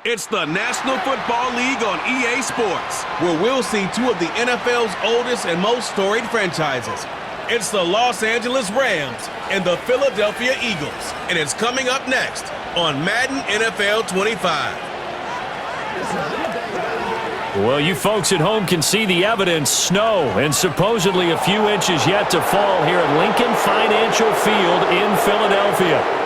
It's the National Football League on EA Sports, where we'll see two of the NFL's oldest and most storied franchises. It's the Los Angeles Rams and the Philadelphia Eagles, and it's coming up next on Madden NFL 25. Well, you folks at home can see the evidence. Snow and supposedly a few inches yet to fall here at Lincoln Financial Field in Philadelphia.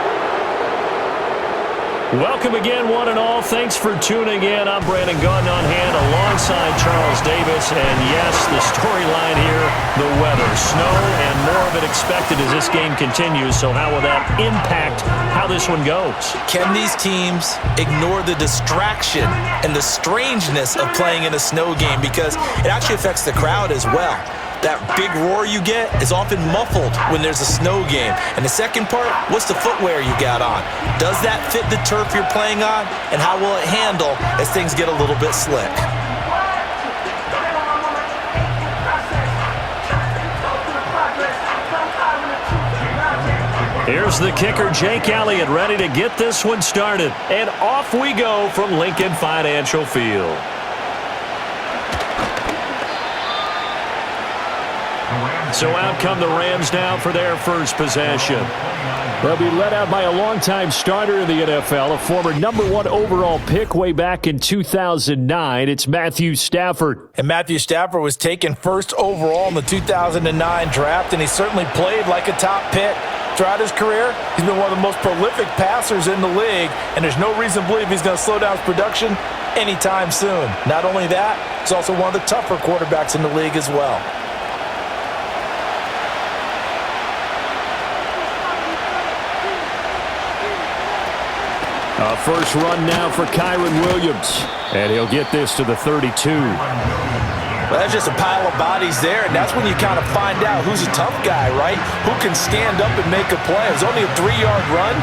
Welcome again, one and all. Thanks for tuning in. I'm Brandin, Gaudin on hand alongside Charles Davis. And yes, the storyline here, the weather. Snow and more of it expected as this game continues. So how will that impact how this one goes? Can these teams ignore the distraction and the strangeness of playing in a snow game? Because it actually affects the crowd as well. That big roar you get is often muffled when there's a snow game. And the second part, what's the footwear you got on? Does that fit the turf you're playing on? And how will it handle as things get a little bit slick? Here's the kicker, Jake Elliott, ready to get this one started. And off we go from Lincoln Financial Field. So out come the Rams now for their first possession. They'll be led out by a longtime starter in the NFL, a former #1 overall pick way back in 2009. It's Matthew Stafford. And Matthew Stafford was taken first overall in the 2009 draft, and he certainly played like a top pick. Throughout his career, he's been one of the most prolific passers in the league, and there's no reason to believe he's going to slow down his production anytime soon. Not only that, he's also one of the tougher quarterbacks in the league as well. A first run now for Kyron Williams, and he'll get this to the 32. Well, that's just a pile of bodies there, and that's when you kind of find out who's a tough guy, right? Who can stand up and make a play. It was only a 3-yard run,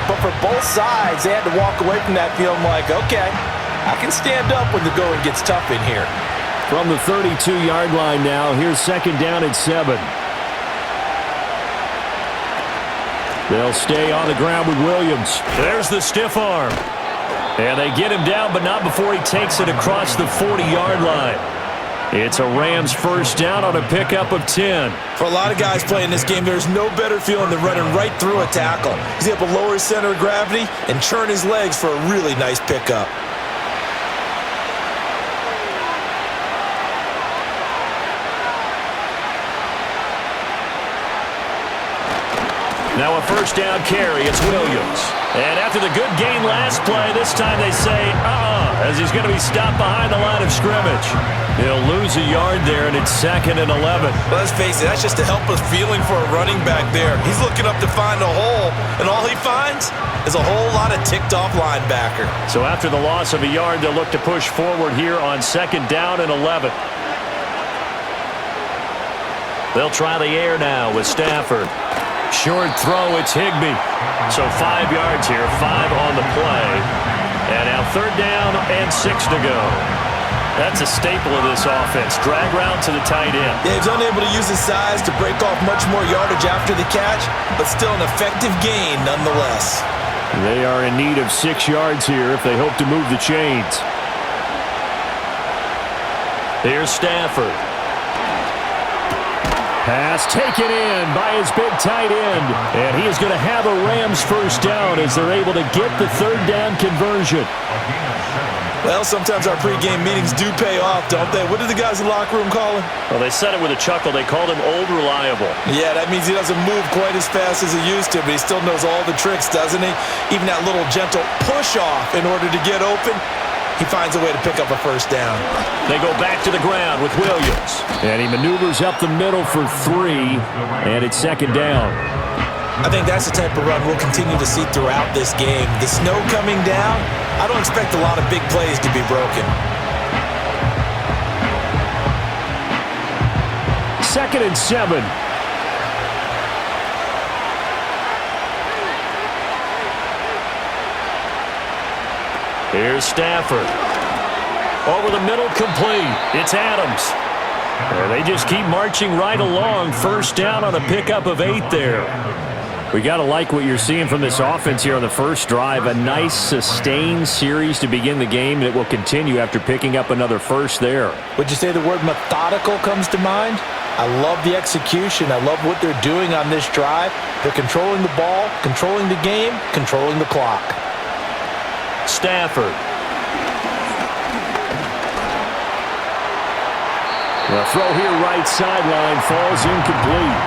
but for both sides, they had to walk away from that feeling like, okay, I can stand up when the going gets tough in here. From the 32-yard line now, here's second down and 7. They'll stay on the ground with Williams. There's the stiff arm. And they get him down, but not before he takes it across the 40-yard line. It's a Rams first down on a pickup of 10. For a lot of guys playing this game, there's no better feeling than running right through a tackle. He's able to lower his center of gravity and churn his legs for a really nice pickup. Now a first down carry, it's Williams. And after the good gain last play, this time they say, as he's going to be stopped behind the line of scrimmage. He'll lose a yard there, and it's 2nd and 11. Well, let's face it, that's just a helpless feeling for a running back there. He's looking up to find a hole, and all he finds is a whole lot of ticked-off linebacker. So after the loss of a yard, they'll look to push forward here on 2nd down and 11. They'll try the air now with Stafford. Short throw, it's Higbee. So 5 yards here, 5 on the play. And now 3rd down and 6 to go. That's a staple of this offense. Drag route to the tight end. Yeah, he's unable to use his size to break off much more yardage after the catch, but still an effective gain nonetheless. They are in need of 6 yards here if they hope to move the chains. Here's Stafford. Pass taken in by his big tight end. And he is going to have a Rams first down as they're able to get the 3rd down conversion. Well, sometimes our pregame meetings do pay off, don't they? What did the guys in the locker room call him? Well, they said it with a chuckle. They called him Old Reliable. Yeah, that means he doesn't move quite as fast as he used to, but he still knows all the tricks, doesn't he? Even that little gentle push-off in order to get open. He finds a way to pick up a first down. They go back to the ground with Williams. And he maneuvers up the middle for 3, and it's 2nd down. I think that's the type of run we'll continue to see throughout this game. The snow coming down, I don't expect a lot of big plays to be broken. 2nd and 7. Here's Stafford. Over the middle, complete. It's Adams. And they just keep marching right along. First down on a pickup of 8 there. We got to like what you're seeing from this offense here on the first drive. A nice, sustained series to begin the game, and it will continue after picking up another first there. Would you say the word methodical comes to mind? I love the execution. I love what they're doing on this drive. They're controlling the ball, controlling the game, controlling the clock. Stafford. The throw here right sideline falls incomplete.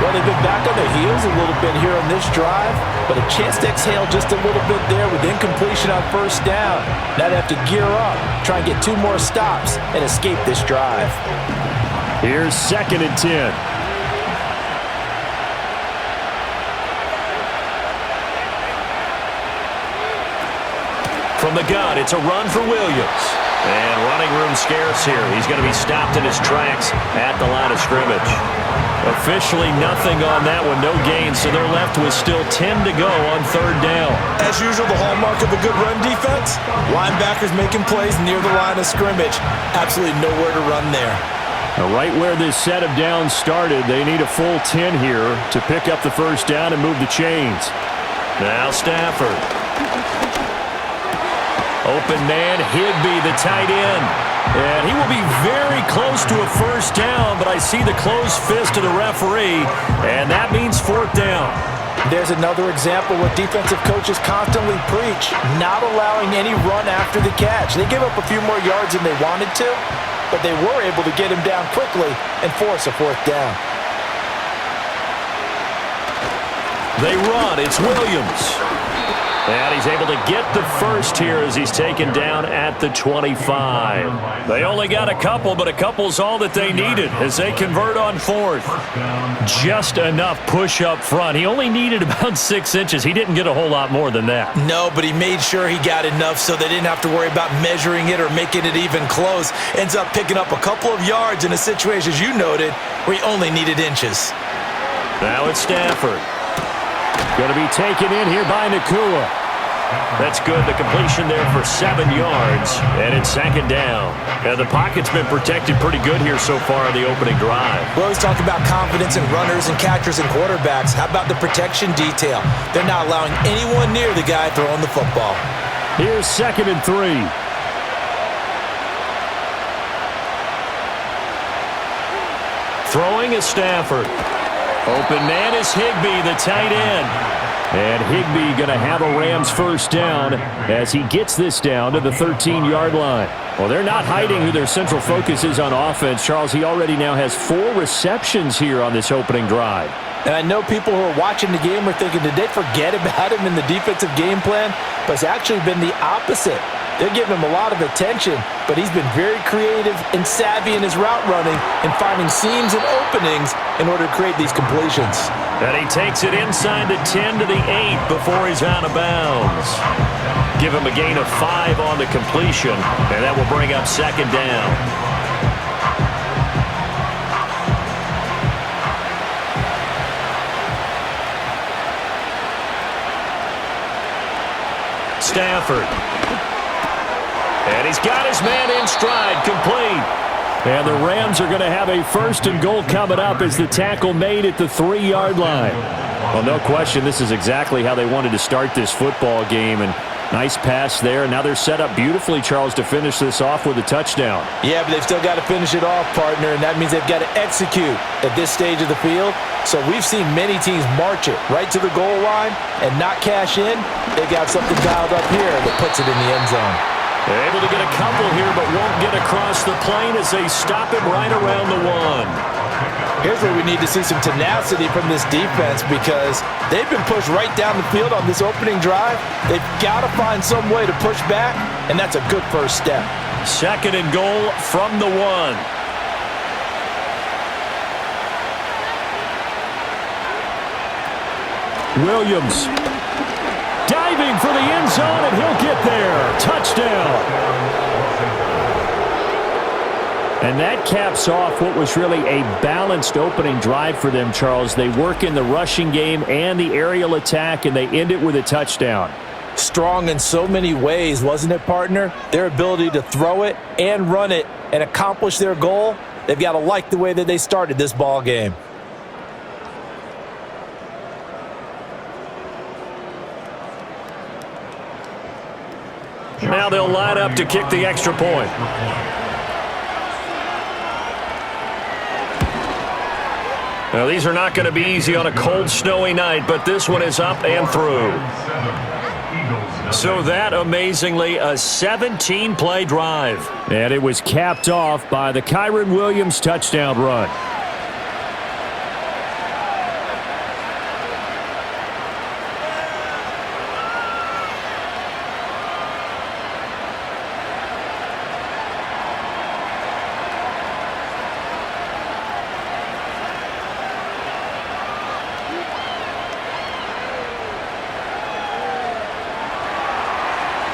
Well, they've been back on their heels a little bit here on this drive, but a chance to exhale just a little bit there with incompletion on first down. Now they have to gear up, try and get 2 more stops, and escape this drive. Here's 2nd and 10. From the gun, it's a run for Williams. And running room scarce here. He's going to be stopped in his tracks at the line of scrimmage. Officially nothing on that one, no gain, so they're left with still 10 to go on 3rd down. As usual, the hallmark of a good run defense, linebackers making plays near the line of scrimmage. Absolutely nowhere to run there. Right where this set of downs started, they need a full 10 here to pick up the first down and move the chains. Now Stafford. Open man, Higbee, the tight end. And he will be very close to a first down, but I see the closed fist of the referee, and that means 4th down. There's another example what defensive coaches constantly preach, not allowing any run after the catch. They gave up a few more yards than they wanted to, but they were able to get him down quickly and force a 4th down. They run. It's Williams. And he's able to get the first here as he's taken down at the 25. They only got a couple, but a couple's all that they needed as they convert on 4th. Just enough push up front. He only needed about 6 inches. He didn't get a whole lot more than that. No, but he made sure he got enough so they didn't have to worry about measuring it or making it even close. Ends up picking up a couple of yards in a situation, as you noted, where he only needed inches. Now it's Stafford. Going to be taken in here by Nakua. That's good. The completion there for 7 yards, and it's 2nd down. And the pocket's been protected pretty good here so far in the opening drive. We always talk about confidence in runners and catchers and quarterbacks. How about the protection detail? They're not allowing anyone near the guy throwing the football. Here's 2nd and 3. Throwing is Stafford. Open man is Higbee, the tight end. And Higbee going to have a Rams first down as he gets this down to the 13-yard line. Well, they're not hiding who their central focus is on offense. Charles, he already now has 4 receptions here on this opening drive. And I know people who are watching the game are thinking, did they forget about him in the defensive game plan? But it's actually been the opposite. They're giving him a lot of attention, but he's been very creative and savvy in his route running and finding seams and openings in order to create these completions. And he takes it inside the 10 to the 8 before he's out of bounds. Give him a gain of 5 on the completion, and that will bring up 2nd down. Stafford. And he's got his man in stride, complete. And the Rams are going to have a 1st and goal coming up as the tackle made at the 3-yard line. Well, no question, this is exactly how they wanted to start this football game. And nice pass there. Now they're set up beautifully, Charles, to finish this off with a touchdown. Yeah, but they've still got to finish it off, partner, and that means they've got to execute at this stage of the field. So we've seen many teams march it right to the goal line and not cash in. They've got something dialed up here that puts it in the end zone. They're able to get a couple here, but won't get across the plane as they stop him right around the 1. Here's where we need to see some tenacity from this defense because they've been pushed right down the field on this opening drive. They've got to find some way to push back, and that's a good first step. 2nd and goal from the 1. Williams diving for the end zone, and he'll get there. Touchdown. And that caps off what was really a balanced opening drive for them, Charles. They work in the rushing game and the aerial attack, and they end it with a touchdown. Strong in so many ways, wasn't it, partner? Their ability to throw it and run it and accomplish their goal, they've got to like the way that they started this ball game. Now they'll line up to kick the extra point. Now, these are not going to be easy on a cold, snowy night, but this one is up and through. So that, amazingly, a 17-play drive. And it was capped off by the Kyron Williams touchdown run.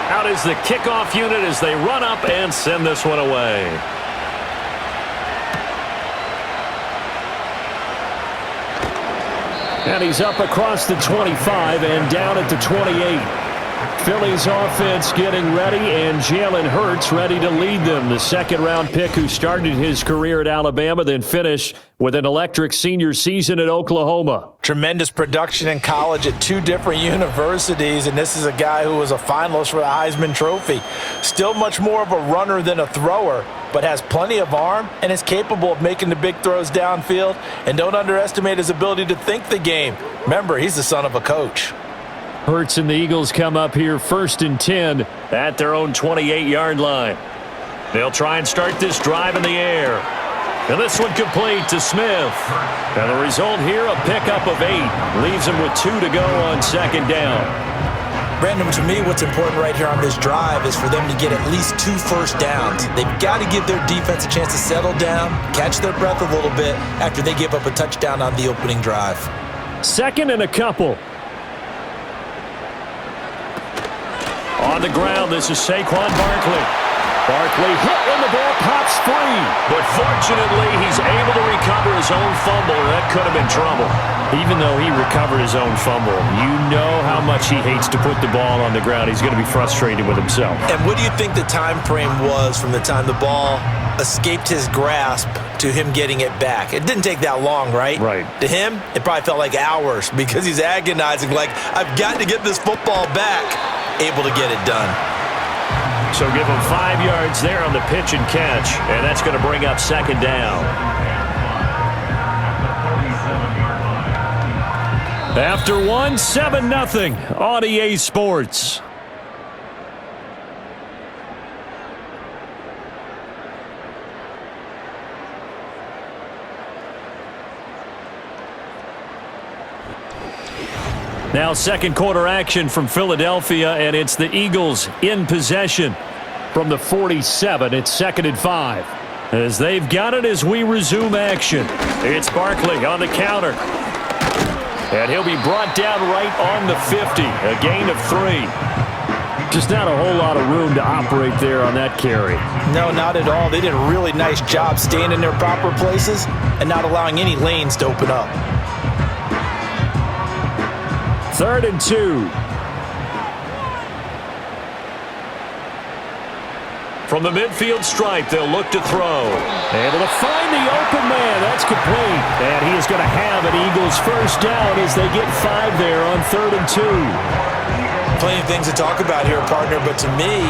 Out is the kickoff unit as they run up and send this one away. And he's up across the 25 and down at the 28. Philly's offense getting ready, and Jalen Hurts ready to lead them. The second-round pick who started his career at Alabama, then finished with an electric senior season at Oklahoma. Tremendous production in college at 2 different universities, and this is a guy who was a finalist for the Heisman Trophy. Still much more of a runner than a thrower, but has plenty of arm and is capable of making the big throws downfield. And don't underestimate his ability to think the game. Remember, he's the son of a coach. Hurts and the Eagles come up here 1st and 10 at their own 28-yard line. They'll try and start this drive in the air. And this one complete to Smith. And the result here, a pickup of 8. Leaves him with 2 to go on second down. Brandon, to me, what's important right here on this drive is for them to get at least 2 first downs. They've got to give their defense a chance to settle down, catch their breath a little bit after they give up a touchdown on the opening drive. 2nd and a couple. On the ground, this is Saquon Barkley. Barkley hit and the ball pops free. But fortunately, he's able to recover his own fumble. That could have been trouble. Even though he recovered his own fumble, you know how much he hates to put the ball on the ground. He's going to be frustrated with himself. And what do you think the time frame was from the time the ball escaped his grasp to him getting it back? It didn't take that long, right? Right. To him, it probably felt like hours because he's agonizing, like, I've got to get this football back. Able to get it done. So give him 5 yards there on the pitch and catch, and that's going to bring up second down. After 1, 7-0 on EA Sports. Now second quarter action from Philadelphia, and it's the Eagles in possession from the 47. It's 2nd and 5. As they've got it as we resume action. It's Barkley on the counter. And he'll be brought down right on the 50. A gain of 3. Just not a whole lot of room to operate there on that carry. No, not at all. They did a really nice job staying in their proper places and not allowing any lanes to open up. 3rd and 2. From the midfield stripe, they'll look to throw. Able to find the open man. That's complete. And he is going to have an Eagles first down as they get 5 there on 3rd and 2. Plenty of things to talk about here, partner, but to me,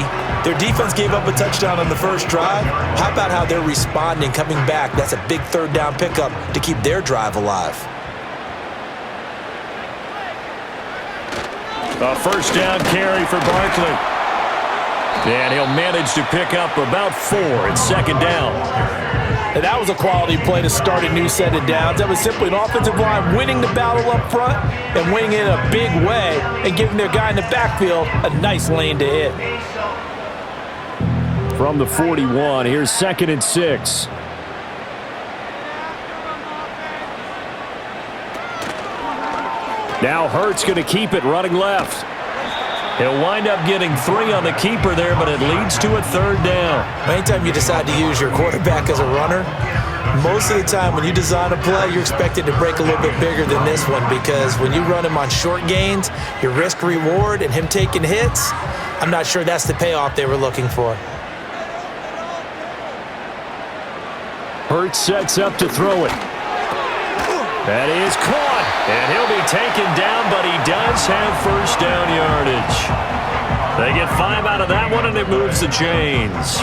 their defense gave up a touchdown on the first drive. How about how they're responding, coming back? That's a big 3rd down pickup to keep their drive alive. A first down carry for Barkley. And he'll manage to pick up about 4 at second down. And that was a quality play to start a new set of downs. That was simply an offensive line winning the battle up front and winning it in a big way and giving their guy in the backfield a nice lane to hit. From the 41, here's 2nd and 6. Now Hurts going to keep it running left. He'll wind up getting 3 on the keeper there, but it leads to a 3rd down. Anytime you decide to use your quarterback as a runner, most of the time when you design a play, you're expected to break a little bit bigger than this one because when you run him on short gains, your risk-reward and him taking hits, I'm not sure that's the payoff they were looking for. Hurts sets up to throw it. That is caught, and he'll be taken down, but he does have first down yardage. They get 5 out of that one, and it moves the chains.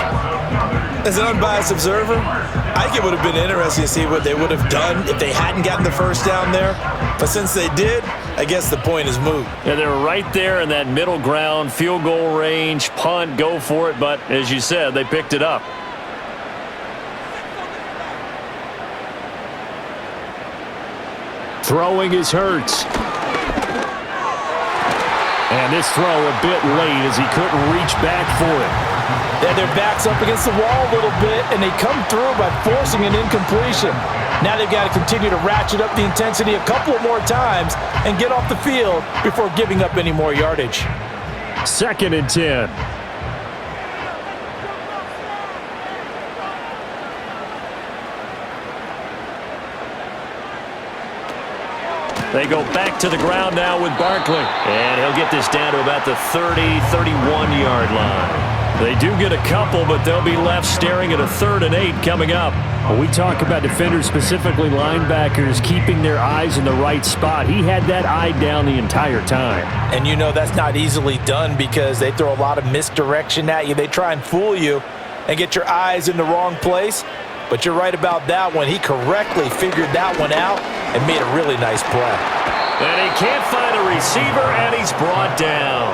As an unbiased observer, I think it would have been interesting to see what they would have done if they hadn't gotten the first down there. But since they did, I guess the point is moot. Yeah, they're right there in that middle ground, field goal range, punt, go for it. But as you said, they picked it up. Throwing is Hurts. And this throw a bit late as he couldn't reach back for it. Yeah, their back's up against the wall a little bit, and they come through by forcing an incompletion. Now they've got to continue to ratchet up the intensity a couple more times and get off the field before giving up any more yardage. 2nd and 10. They go back to the ground now with Barkley. And he'll get this down to about the 30, 31-yard line. They do get a couple, but they'll be left staring at a 3rd and 8 coming up. When we talk about defenders, specifically linebackers, keeping their eyes in the right spot, he had that eye down the entire time. And you know that's not easily done because they throw a lot of misdirection at you. They try and fool you and get your eyes in the wrong place. But you're right about that one. He correctly figured that one out and made a really nice play. And he can't find a receiver, and he's brought down.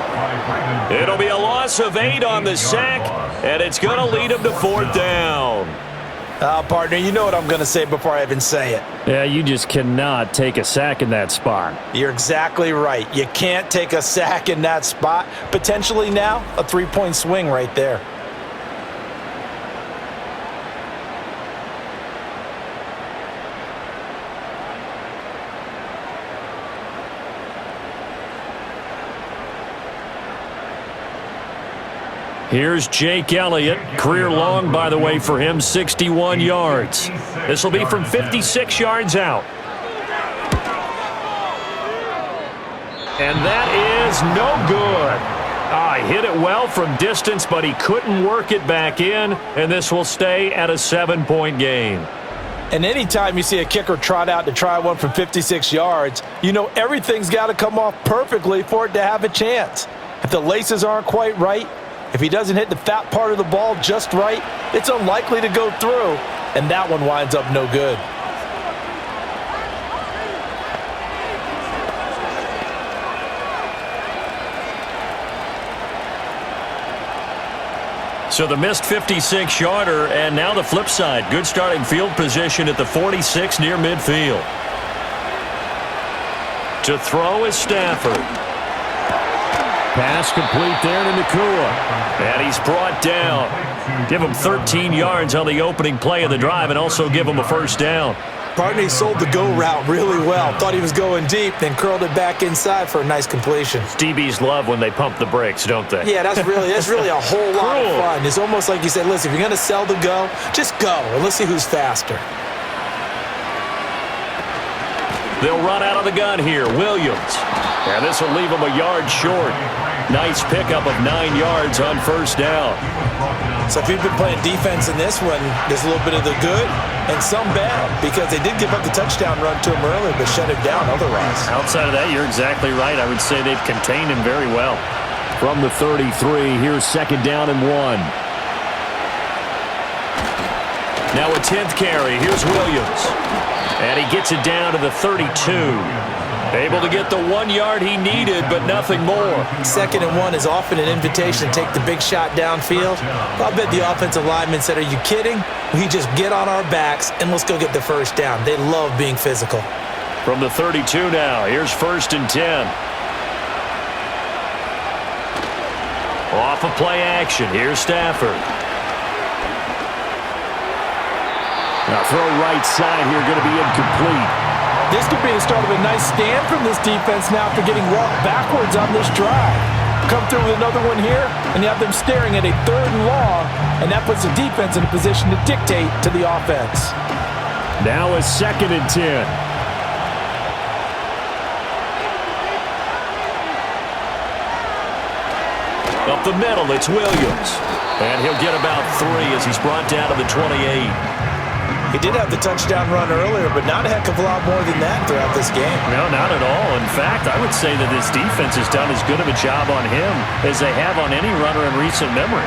It'll be a loss of 8 on the sack, and it's going to lead him to 4th down. Partner, you know what I'm going to say before I even say it. Yeah, you just cannot take a sack in that spot. You're exactly right. You can't take a sack in that spot. Potentially now, a 3-point swing right there. Here's Jake Elliott. Career long, by the way, for him, 61 yards. This will be from 56 yards out. And that is no good. He hit it well from distance, but he couldn't work it back in, and this will stay at a 7-point game. And anytime you see a kicker trot out to try one from 56 yards, you know everything's got to come off perfectly for it to have a chance. If the laces aren't quite right, if he doesn't hit the fat part of the ball just right, it's unlikely to go through, and that one winds up no good. So the missed 56-yarder, and now the flip side. Good starting field position at the 46 near midfield. To throw is Stafford. Pass complete there to Nakua. And he's brought down. Give him 13 yards on the opening play of the drive and also give him a 1st down. Partner, he sold the go route really well. Thought he was going deep, then curled it back inside for a nice completion. DBs love when they pump the brakes, don't they? Yeah, that's really a whole lot of fun. It's almost like you said, listen, if you're going to sell the go, just go, and let's see who's faster. They'll run out of the gun here. Williams. And this will leave him a yard short. Nice pickup of 9 yards on 1st down. So if you've been playing defense in this one, there's a little bit of the good and some bad because they did give up the touchdown run to him earlier but shut him down otherwise. Outside of that, you're exactly right. I would say they've contained him very well. From the 33, here's 2nd down and 1. Now a 10th carry. Here's Williams. And he gets it down to the 32. Able to get the 1 yard he needed, but nothing more. 2nd and 1 is often an invitation to take the big shot downfield. I'll bet the offensive lineman said, are you kidding? We just get on our backs and let's go get the 1st down. They love being physical. From the 32 now, here's 1st and 10. Off of play action, here's Stafford. Now throw right side here, going to be incomplete. This could be the start of a nice stand from this defense now after getting walked backwards on this drive. Come through with another one here, and you have them staring at a 3rd and long, and that puts the defense in a position to dictate to the offense. Now a 2nd and 10. Up the middle, it's Williams. And he'll get about 3 as he's brought down to the 28. He did have the touchdown run earlier, but not a heck of a lot more than that throughout this game. No, not at all. In fact, I would say that this defense has done as good of a job on him as they have on any runner in recent memory.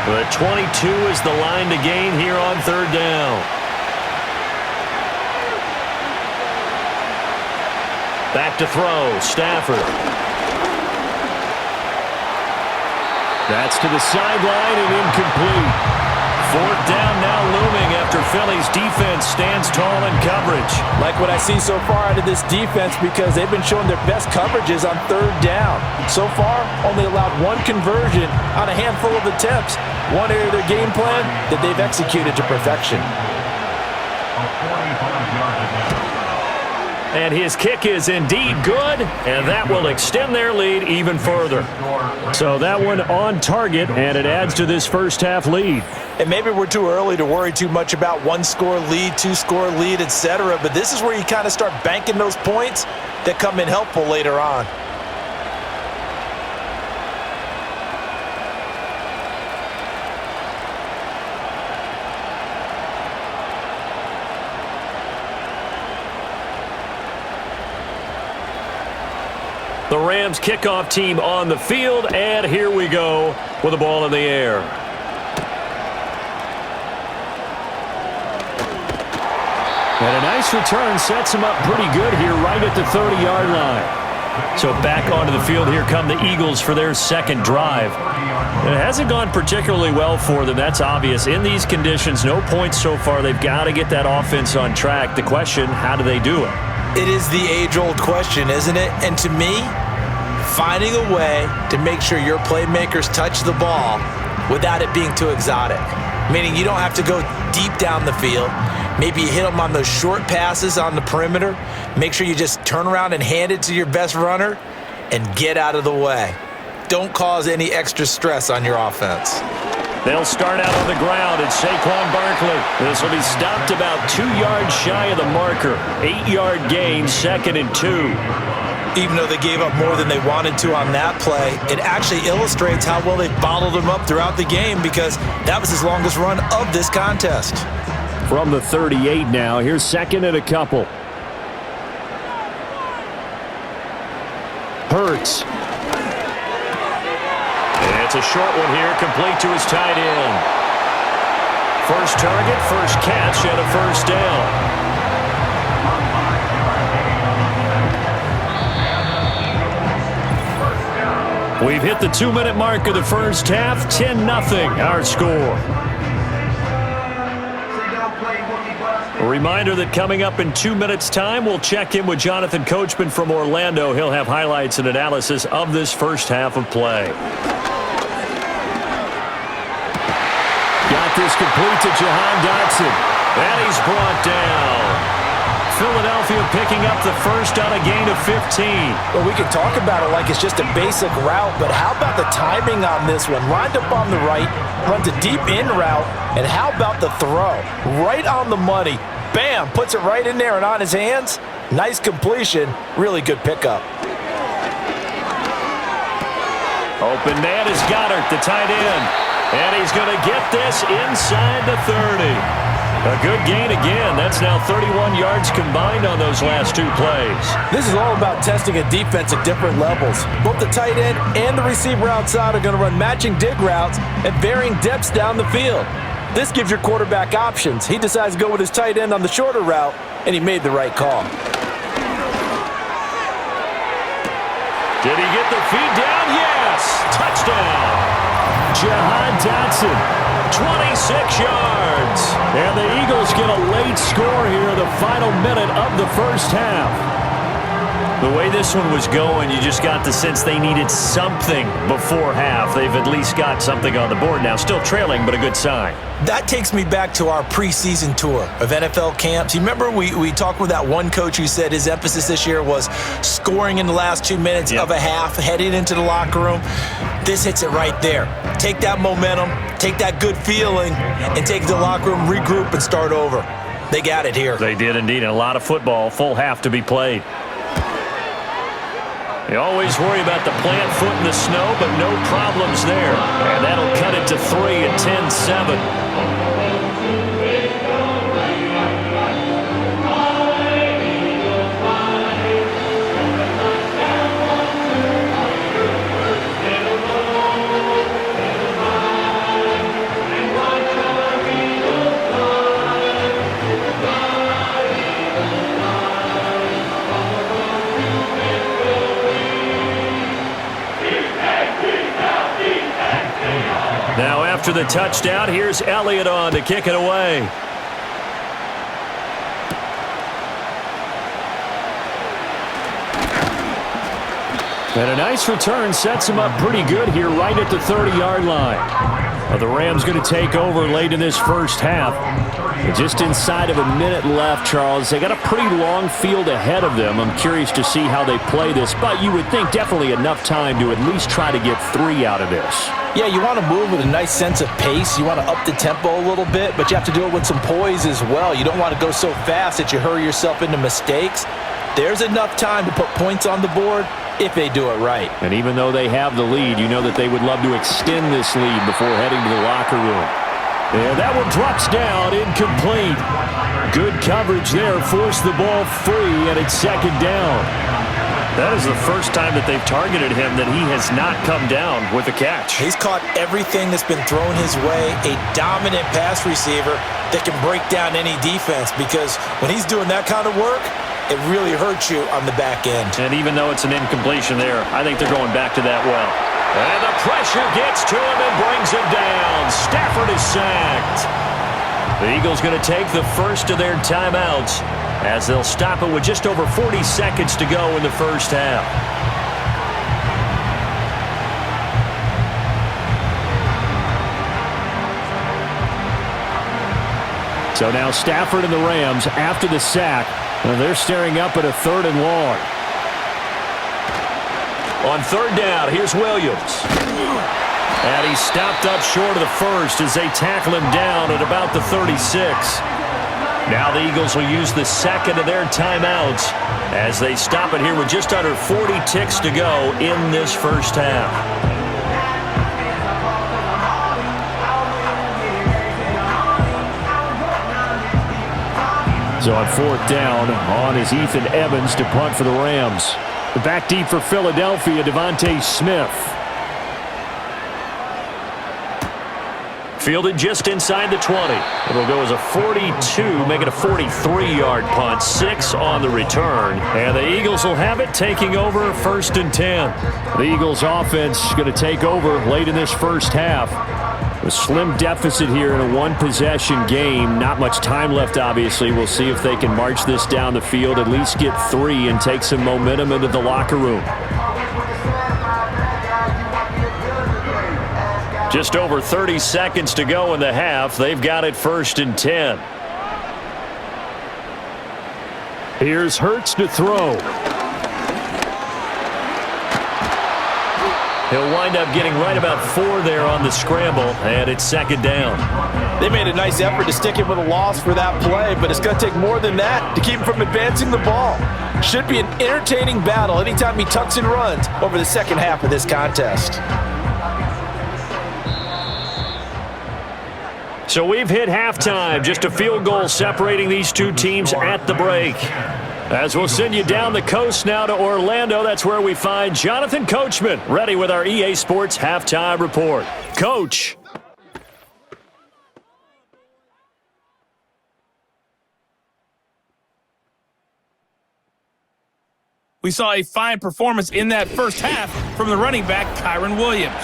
But 22 is the line to gain here on third down. Back to throw, Stafford. That's to the sideline and incomplete. Fourth down now looming after Philly's defense stands tall in coverage. Like what I see so far out of this defense because they've been showing their best coverages on third down. So far, only allowed one conversion on a handful of attempts. One area of their game plan that they've executed to perfection. And his kick is indeed good, and that will extend their lead even further. So that one on target, and it adds to this first half lead. And maybe we're too early to worry too much about one-score lead, two-score lead, etc. But this is where you kind of start banking those points that come in helpful later on. The Rams kickoff team on the field, and here we go with the ball in the air. And a nice return sets him up pretty good here right at the 30-yard line. So back onto the field, here come the Eagles for their second drive. It hasn't gone particularly well for them, that's obvious. In these conditions, no points so far. They've got to get that offense on track. The question, how do they do it? It is the age-old question, isn't it? And to me, finding a way to make sure your playmakers touch the ball without it being too exotic. Meaning you don't have to go deep down the field. Maybe you hit them on those short passes on the perimeter. Make sure you just turn around and hand it to your best runner and get out of the way. Don't cause any extra stress on your offense. They'll start out on the ground at Saquon Barkley. This will be stopped about 2 yards shy of the marker. 8-yard gain, 2nd and 2. Even though they gave up more than they wanted to on that play, it actually illustrates how well they bottled him up throughout the game because that was his longest run of this contest. From the 38 now, here's 2nd and a couple. Hurts. It's a short one here, complete to his tight end. First target, first catch, and a first down. We've hit the 2-minute mark of the first half, 10-0, our score. A reminder that coming up in 2 minutes' time, we'll check in with Jonathan Coachman from Orlando. He'll have highlights and analysis of this first half of play. Got this complete to Jahan Dotson. And he's brought down. Philadelphia picking up the first on a gain of 15. Well, we can talk about it like it's just a basic route, but how about the timing on this one? Lined up on the right, runs a deep in route, and how about the throw? Right on the money. Bam! Puts it right in there and on his hands. Nice completion. Really good pickup. Open man is Gaudin, the tight end. And he's going to get this inside the 30. A good gain again. That's now 31 yards combined on those last 2 plays. This is all about testing a defense at different levels. Both the tight end and the receiver outside are going to run matching dig routes at varying depths down the field. This gives your quarterback options. He decides to go with his tight end on the shorter route, and he made the right call. Did he get the feed down? Yes! Touchdown! Jahan Dotson. 26 yards. And the Eagles get a late score here, the final minute of the first half. The way this one was going, you just got the sense they needed something before half. They've at least got something on the board now. Still trailing, but a good sign. That takes me back to our preseason tour of NFL camps. You remember we talked with that one coach who said his emphasis this year was scoring in the last 2 minutes of a half, heading into the locker room. This hits it right there. Take that momentum, take that good feeling, and take it to the locker room, regroup, and start over. They got it here. They did indeed. And a lot of football, full half to be played. They always worry about the plant foot in the snow, but no problems there. And that'll cut it to 3 at 10-7. Now after the touchdown, here's Elliott on to kick it away. And a nice return sets him up pretty good here right at the 30-yard line. Well, the Rams going to take over late in this first half. Just inside of a minute left, Charles. They got a pretty long field ahead of them. I'm curious to see how they play this, but you would think definitely enough time to at least try to get 3 out of this. Yeah, you want to move with a nice sense of pace. You want to up the tempo a little bit, but you have to do it with some poise as well. You don't want to go so fast that you hurry yourself into mistakes. There's enough time to put points on the board if they do it right. And even though they have the lead, you know that they would love to extend this lead before heading to the locker room. And that one drops down, incomplete. Good coverage there, forced the ball free, and it's second down. That is the first time that they've targeted him that he has not come down with a catch. He's caught everything that's been thrown his way, a dominant pass receiver that can break down any defense, because when he's doing that kind of work, it really hurts you on the back end. And even though it's an incompletion there, I think they're going back to that well. And the pressure gets to him and brings him down. Stafford is sacked. The Eagles going to take the first of their timeouts as they'll stop it with just over 40 seconds to go in the first half. So now Stafford and the Rams after the sack. And they're staring up at a 3rd and long. On 3rd down, here's Williams. And he's stopped up short of the first as they tackle him down at about the 36. Now the Eagles will use the second of their timeouts as they stop it here with just under 40 ticks to go in this first half. So on 4th down, on is Ethan Evans to punt for the Rams. Back deep for Philadelphia, Devontae Smith. Fielded just inside the 20. It'll go as a 42, make it a 43-yard punt, 6 on the return. And the Eagles will have it, taking over 1st and 10. The Eagles offense going to take over late in this first half. A slim deficit here in a one-possession game. Not much time left, obviously. We'll see if they can march this down the field, at least get 3 and take some momentum into the locker room. Just over 30 seconds to go in the half. They've got it 1st and 10. Here's Hurts to throw. He'll wind up getting right about 4 there on the scramble, and it's 2nd down. They made a nice effort to stick him with a loss for that play, but it's going to take more than that to keep him from advancing the ball. Should be an entertaining battle anytime he tucks and runs over the second half of this contest. So we've hit halftime, just a field goal separating these two teams at the break. As we'll send you down the coast now to Orlando, that's where we find Jonathan Coachman, ready with our EA Sports Halftime Report. Coach. We saw a fine performance in that first half from the running back, Kyren Williams.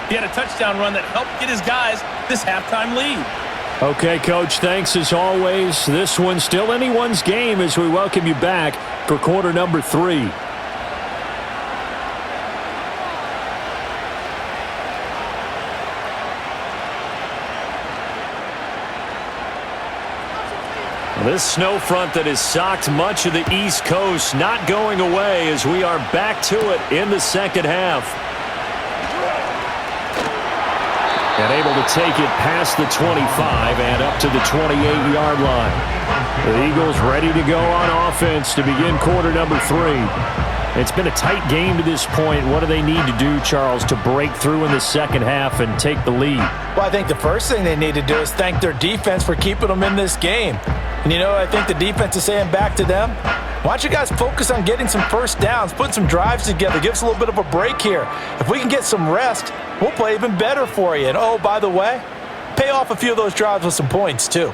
He had a touchdown run that helped get his guys this halftime lead. Okay, Coach, thanks as always. This one's still anyone's game as we welcome you back for quarter number 3. This snow front that has socked much of the East Coast not going away as we are back to it in the second half. And able to take it past the 25 and up to the 28-yard line. The Eagles ready to go on offense to begin quarter number 3. It's been a tight game to this point. What do they need to do, Charles, to break through in the second half and take the lead? Well, I think the first thing they need to do is thank their defense for keeping them in this game. And, you know, I think the defense is saying back to them, why don't you guys focus on getting some first downs, putting some drives together, give us a little bit of a break here. If we can get some rest, we'll play even better for you. And, oh, by the way, pay off a few of those drives with some points, too.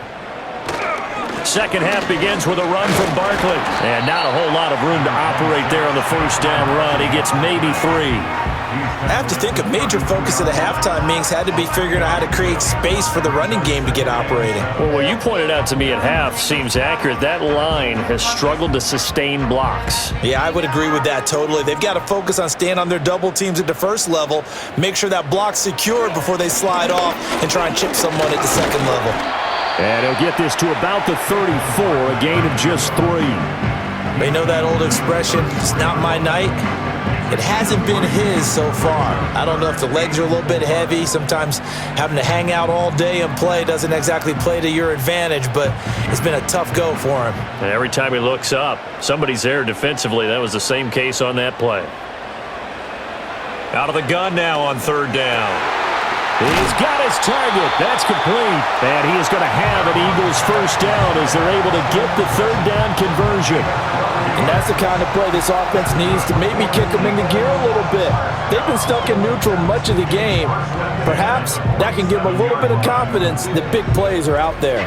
Second half begins with a run from Barkley. And not a whole lot of room to operate there on the first down run. He gets maybe 3. I have to think a major focus of the halftime meetings had to be figuring out how to create space for the running game to get operating. Well, what you pointed out to me at half seems accurate. That line has struggled to sustain blocks. Yeah, I would agree with that totally. They've got to focus on staying on their double teams at the first level, make sure that block's secured before they slide off and try and chip someone at the second level. And he'll get this to about the 34, a gain of just 3. They know that old expression, it's not my night. It hasn't been his so far. I don't know if the legs are a little bit heavy. Sometimes having to hang out all day and play doesn't exactly play to your advantage, but it's been a tough go for him. And every time he looks up, somebody's there defensively. That was the same case on that play. Out of the gun now on 3rd down. He's got his target. That's complete. And he is going to have an Eagles first down as they're able to get the 3rd down conversion. And that's the kind of play this offense needs to maybe kick them into gear a little bit. They've been stuck in neutral much of the game. Perhaps that can give them a little bit of confidence that big plays are out there.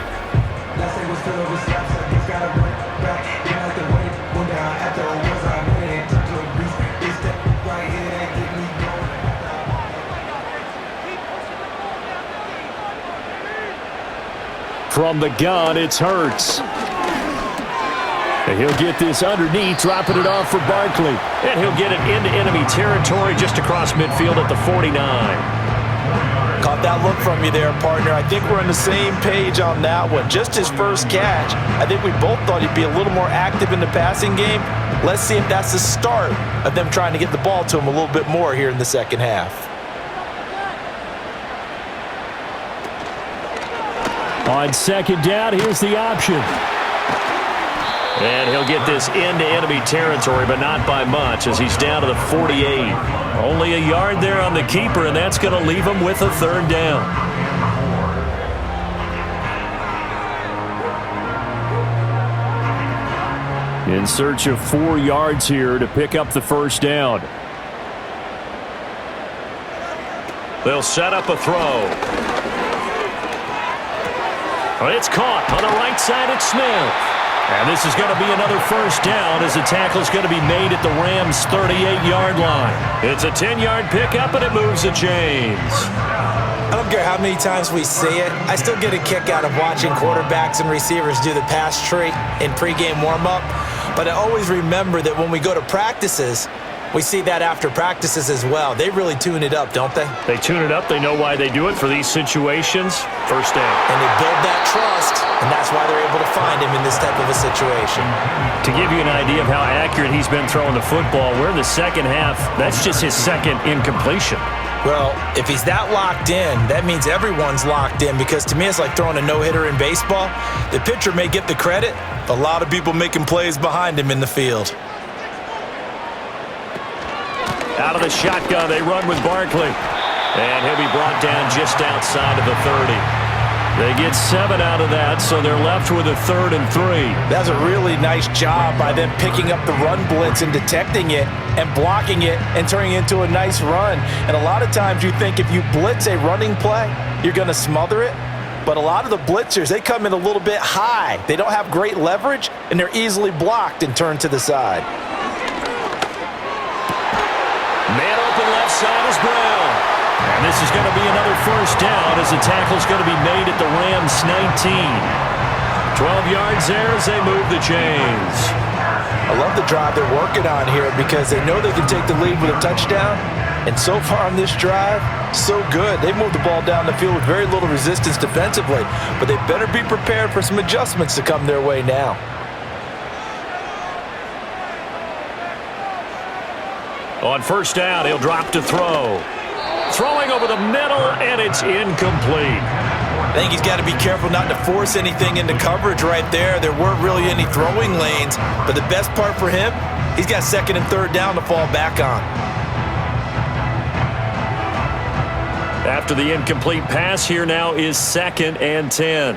From the gun, it's Hurts. And he'll get this underneath, dropping it off for Barkley. And he'll get it into enemy territory just across midfield at the 49. Caught that look from you there, partner. I think we're on the same page on that one. Just his first catch. I think we both thought he'd be a little more active in the passing game. Let's see if that's the start of them trying to get the ball to him a little bit more here in the second half. On 2nd down, here's the option. And he'll get this into enemy territory, but not by much as he's down to the 48. Only a yard there on the keeper, and that's going to leave him with a 3rd down. In search of 4 yards here to pick up the first down. They'll set up a throw. It's caught on the right side at Smith. And this is going to be another first down as the tackle's going to be made at the Rams' 38-yard line. It's a 10-yard pickup, and it moves the chains. I don't care how many times we see it. I still get a kick out of watching quarterbacks and receivers do the pass tree in pregame warm-up. But I always remember that when we go to practices, we see that after practices as well. They really tune it up, don't they? They tune it up. They know why they do it for these situations. First down. And they build that trust, and that's why they're able to find him in this type of a situation. To give you an idea of how accurate he's been throwing the football, we're in the second half. That's just his second incompletion. Well, if he's that locked in, that means everyone's locked in, because to me it's like throwing a no-hitter in baseball. The pitcher may get the credit, but a lot of people making plays behind him in the field. Out of the shotgun, they run with Barkley. And he'll be brought down just outside of the 30. They get 7 out of that, so they're left with a 3rd and 3. That's a really nice job by them picking up the run blitz and detecting it and blocking it and turning it into a nice run. And a lot of times you think if you blitz a running play, you're going to smother it. But a lot of the blitzers, they come in a little bit high. They don't have great leverage, and they're easily blocked and turned to the side. Man open left side is Brown. And this is going to be another first down as the tackle's going to be made at the Rams' 19. 12 yards there as they move the chains. I love the drive they're working on here because they know they can take the lead with a touchdown. And so far on this drive, so good. They moved the ball down the field with very little resistance defensively. But they better be prepared for some adjustments to come their way now. On first down, he'll drop to throw. Throwing over the middle, and it's incomplete. I think he's got to be careful not to force anything into coverage right there. There weren't really any throwing lanes, but the best part for him, he's got 2nd and 3rd down to fall back on. After the incomplete pass, here now is 2nd and 10.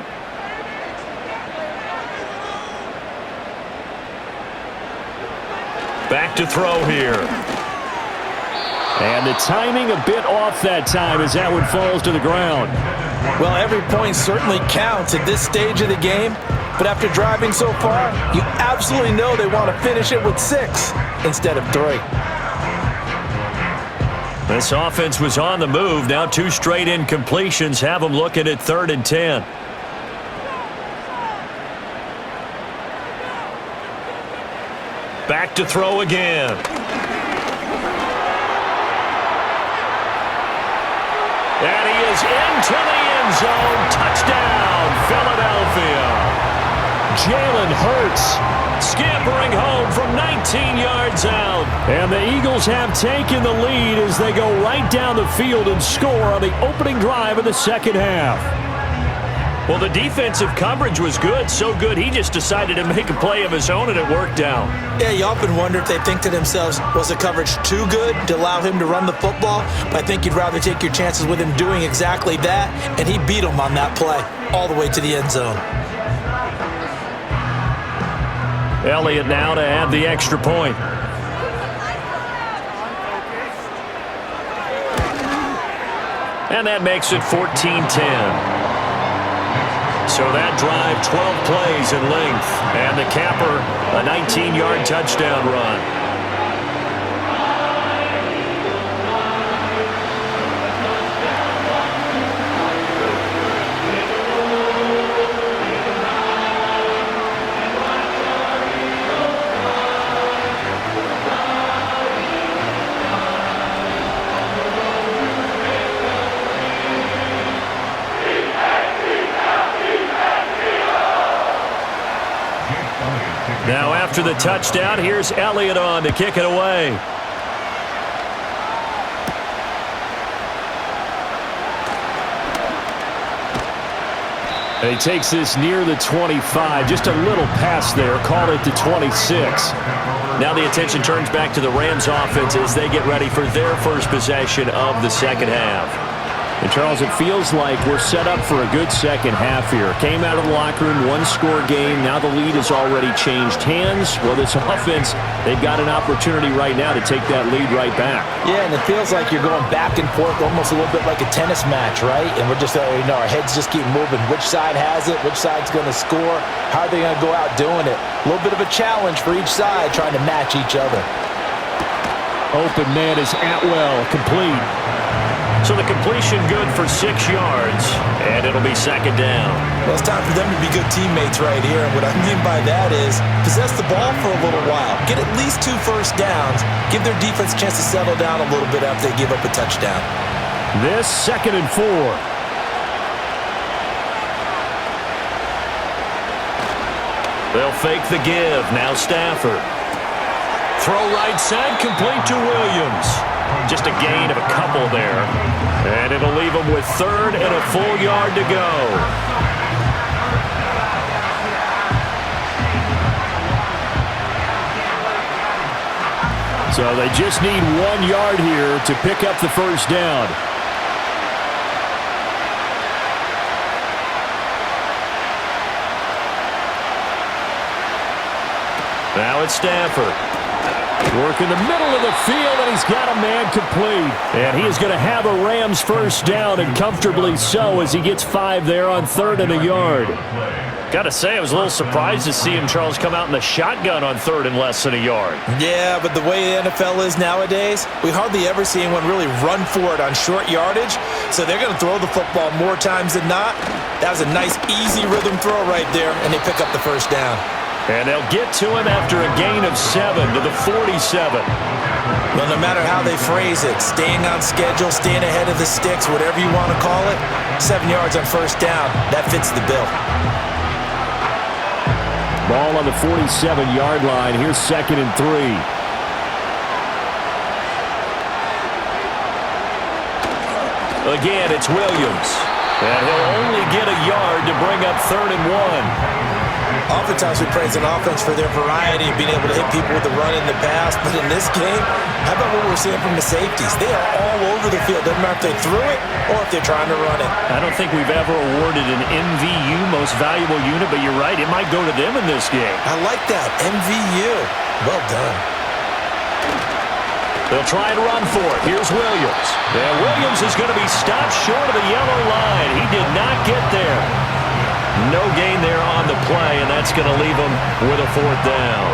Back to throw here. And the timing a bit off that time as that one falls to the ground. Well, every point certainly counts at this stage of the game, but after driving so far, you absolutely know they want to finish it with 6 instead of 3. This offense was on the move. Now 2 straight incompletions have them looking at 3rd and 10. Back to throw again. And he is into the end zone. Touchdown, Philadelphia. Jalen Hurts scampering home from 19 yards out. And the Eagles have taken the lead as they go right down the field and score on the opening drive of the second half. Well, the defensive coverage was good, so good he just decided to make a play of his own, and it worked out. Yeah, you often wonder if they think to themselves, was the coverage too good to allow him to run the football? But I think you'd rather take your chances with him doing exactly that, and he beat him on that play all the way to the end zone. Elliott now to add the extra point. And that makes it 14-10. So that drive, 12 plays in length. And the capper, a 19-yard touchdown run. Now after the touchdown, here's Elliott on to kick it away. And he takes this near the 25. Just a little pass there. Call it the 26. Now the attention turns back to the Rams offense as they get ready for their first possession of the second half. And, Charles, it feels like we're set up for a good second half here. Came out of the locker room, one-score game. Now the lead has already changed hands. Well, this offense, they've got an opportunity right now to take that lead right back. Yeah, and it feels like you're going back and forth almost a little bit like a tennis match, right? And we're just, our heads just keep moving. Which side has it? Which side's going to score? How are they going to go out doing it? A little bit of a challenge for each side trying to match each other. Open man is Atwell, complete. So the completion good for 6 yards, and it'll be second down. Well, it's time for them to be good teammates right here. And what I mean by that is possess the ball for a little while. Get at least 2 first downs. Give their defense a chance to settle down a little bit after they give up a touchdown. This 2nd and 4. They'll fake the give. Now Stafford. Throw right side, complete to Williams. Just a gain of a couple there. And it'll leave them with 3rd and a full yard to go. So they just need 1 yard here to pick up the first down. Now it's Stafford. Work in the middle of the field, and he's got a man complete. And he is going to have a Rams first down, and comfortably so, as he gets 5 there on 3rd and a yard. Got to say, I was a little surprised to see him, Charles, come out in the shotgun on 3rd and less than a yard. Yeah, but the way the NFL is nowadays, we hardly ever see anyone really run for it on short yardage. So they're going to throw the football more times than not. That was a nice, easy rhythm throw right there, and they pick up the first down. And they'll get to him after a gain of 7 to the 47. Well, no matter how they phrase it, staying on schedule, staying ahead of the sticks, whatever you want to call it, 7 yards on first down, that fits the bill. Ball on the 47-yard line. Here's 2nd and 3. Again, it's Williams. And he'll only get a yard to bring up 3rd and 1. Oftentimes we praise an offense for their variety of being able to hit people with the run in the pass. But in this game, how about what we're seeing from the safeties? They are all over the field. Doesn't matter if they threw it or if they're trying to run it. I don't think we've ever awarded an MVU, most valuable unit, but you're right. It might go to them in this game. I like that. MVU. Well done. They'll try and run for it. Here's Williams. And Williams is going to be stopped short of the yellow line. He did not get there. No gain there on the play, and that's going to leave them with a 4th down.